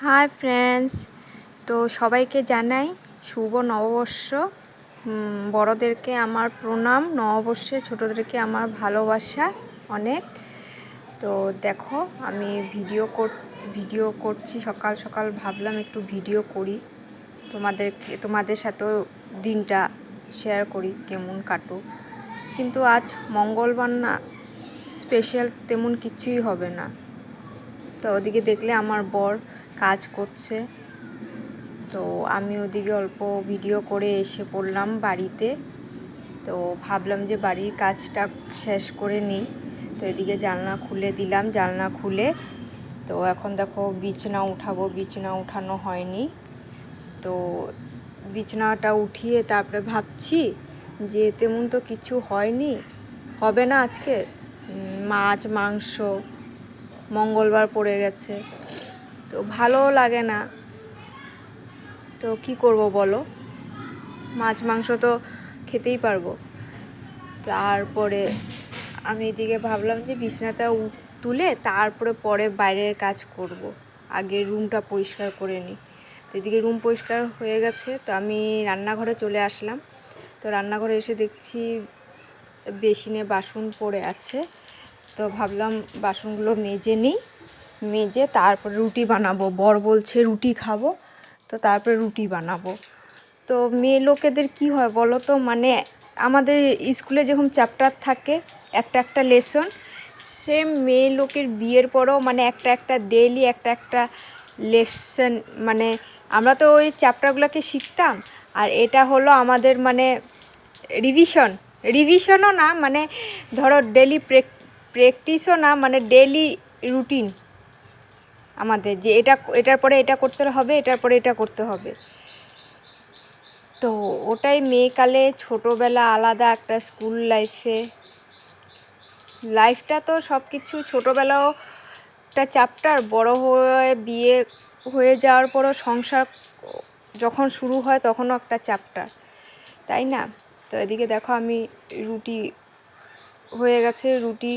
Hi friends, তো সবাইকে জানাই শুভ নববর্ষ। বড়োদেরকে আমার প্রণাম, নববর্ষে ছোটোদেরকে আমার ভালোবাসা অনেক। তো দেখো আমি ভিডিও করছি, সকাল সকাল ভাবলাম একটু ভিডিও করি, তোমাদের সাথেও দিনটা শেয়ার করি কেমন কাটুক। কিন্তু আজ মঙ্গলবার না, স্পেশাল তেমন কিছুই হবে না। তো ওদিকে দেখলে আমার বর কাজ করছে, তো আমি ওদিকে অল্প ভিডিও করে এসে পড়লাম বাড়িতে। তো ভাবলাম যে বাড়ির কাজটা শেষ করে নিই। তো এদিকে জানলা খুলে দিলাম, জানলা খুলে তো এখন দেখো বিছানা উঠাবো, বিছানা উঠানো হয়নি। তো বিছানাটা উঠিয়ে তারপরে ভাবছি যে তেমন তো কিছু হয়নি, হবে না আজকে, মাছ মাংস মঙ্গলবার পড়ে গেছে, তো ভালো লাগে না। তো কি করব বলো, মাছ মাংস তো খেতেই পারবো। তারপরে আমি এদিকে ভাবলাম যে বিছানাটা তুলে তারপরে পরে বাইরের কাজ করব, আগে রুমটা পরিষ্কার করে নিই। তো এদিকে রুম পরিষ্কার হয়ে গেছে, তো আমি রান্নাঘরে চলে আসলাম। তো রান্নাঘরে এসে দেখছি বেসিনে বাসন পড়ে আছে। তো ভাবলাম বাসনগুলো মেজে নিই, মেজে তারপরে রুটি বানাবো। বর বলছে রুটি খাবো, তো তারপরে রুটি বানাবো। তো মেয়ে লোকেদের কি হয় বলো তো, মানে আমাদের স্কুলে যেরকম চ্যাপ্টার থাকে একটা একটা লেসন, সেম মেয়ে লোকের বিয়ের পরেও মানে একটা ডেইলি একটা লেসন, মানে আমরা তো ওই চ্যাপ্টারগুলোকে শিখতাম, আর এটা হলো আমাদের মানে রিভিশনও না, মানে ধরো ডেলি প্র্যাকটিসও না, মানে ডেইলি রুটিন আমাদের, যে এটার পরে এটা করতে হবে, এটার পরে এটা করতে হবে। তো ওটাই মেয়েকালে, ছোটোবেলা আলাদা একটা স্কুল লাইফটা তো সব কিছু, ছোটোবেলাও একটা চ্যাপ্টার, বড় হয়ে বিয়ে হয়ে যাওয়ার পরও সংসার যখন শুরু হয় তখনও একটা চ্যাপ্টার, তাই না? তো এদিকে দেখো আমি রুটি হয়ে গেছে, রুটি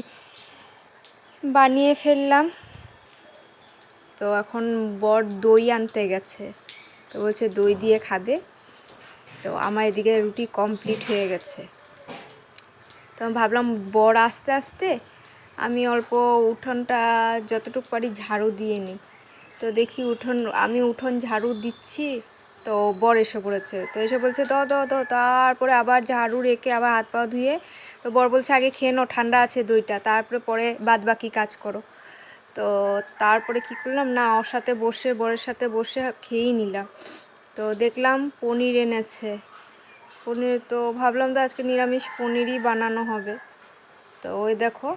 বানিয়ে ফেললাম। তো এখন বর দই আনতে গেছে, তো বলছে দই দিয়ে খাবে। তো আমার এদিকে রুটি কমপ্লিট হয়ে গেছে। তো আমি ভাবলাম বর আস্তে আস্তে আমি অল্প উঠোনটা যতটুকু পারি ঝাড়ু দিয়ে নিই। তো দেখি আমি উঠোন ঝাড়ু দিচ্ছি, তো বর এসে পড়েছে। তো এসে বলছে দাও দাও দাও, তারপরে আবার ঝাড়ু রেখে আবার হাত পা ধুয়ে, তো বর বলছে আগে খেয়ে নাও, ঠান্ডা আছে দইটা, পরে বাদ বাকি কাজ করো। তো তারপরে কি করলাম না, বরের সাথে বসে খেয়েই নিলাম। তো দেখলাম পনির এনেছে, পনির, তো ভাবলাম তো আজকে নিরামিষ পনিরই বানানো হবে। তো ওই দেখো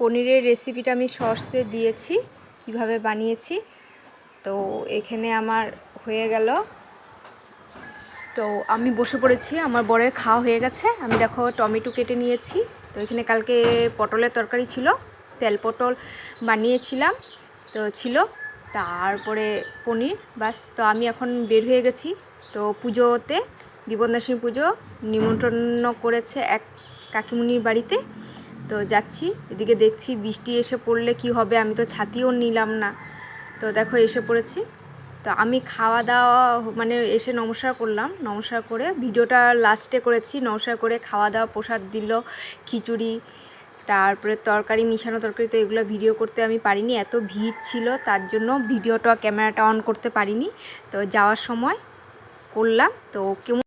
পনিরের রেসিপিটা আমি শর্টসে দিয়েছি কিভাবে বানিয়েছি। তো এখানে আমার হয়ে গেল, তো আমি বসে পড়েছি, আমার বরের খাওয়া হয়ে গেছে। আমি দেখো টমেটো কেটে নিয়েছি। তো এখানে কালকে পটলের তরকারি ছিল, তেল পটল বানিয়েছিলাম, তো ছিল, তারপরে পনির, বাস। তো আমি এখন বের হয়ে গেছি, তো পুজোতে, বিপন্দাসিনী পুজো নিমন্ত্রণ করেছে এক কাকিমুনির বাড়িতে, তো যাচ্ছি। এদিকে দেখছি বৃষ্টি এসে পড়লে কি হবে, আমি তো ছাতিও নিলাম না। তো দেখো এসে পড়েছি। তো আমি খাওয়া দাওয়া মানে এসে নমস্কার করলাম, নমস্কার করে ভিডিওটা লাস্টে করেছি। নমস্কার করে খাওয়া দাওয়া, প্রসাদ দিল, খিচুড়ি, তারপরে তরকারি, মিশানো তরকারি। তো এগুলো ভিডিও করতে আমি পারিনি, এত ভিড় ছিল, তার জন্য ক্যামেরাটা অন করতে পারিনি। তো যাওয়ার সময় করলাম। তো কেমন